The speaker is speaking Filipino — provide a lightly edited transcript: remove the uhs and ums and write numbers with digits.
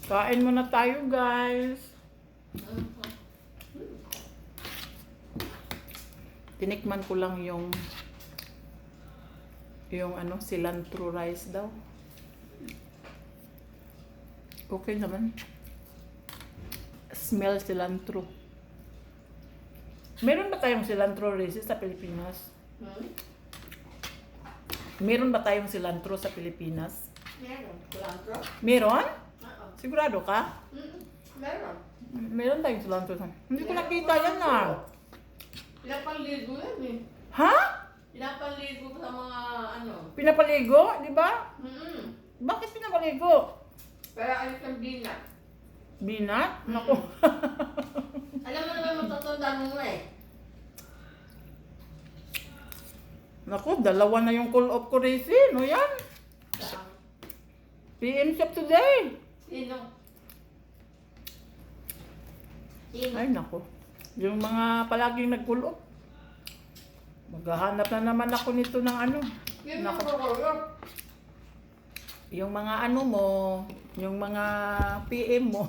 Kain muna tayo, guys. Tinikman ko lang yung cilantro rice daw. Okay naman. Smell cilantro. Meron ba tayong cilantro rice sa Pilipinas? Meron ba tayong cilantro sa Pilipinas? Meron. Cilantro? Meron? Oo. Sigurado ka? Meron. Meron tayong cilantro sa... Hindi ko nakita yan na. Pinapaligo yan eh. Ha? Pinapaligo sa mga ano. Pinapaligo? Di ba? Mm-mm. Bakit pinapaligo? Para ayos ang binat. Binat? Naku. Alam mo naman matatanda mo eh. Naku, dalawa na yung call off ko Racy. No yan? Saan? PM shop today. Sino? Sino? Ay, naku. Yung mga palaging nag-call off. Maghahanap na naman ako nito ng ano. Sino Naku. ko? Yung mga ano mo, yung mga PM mo.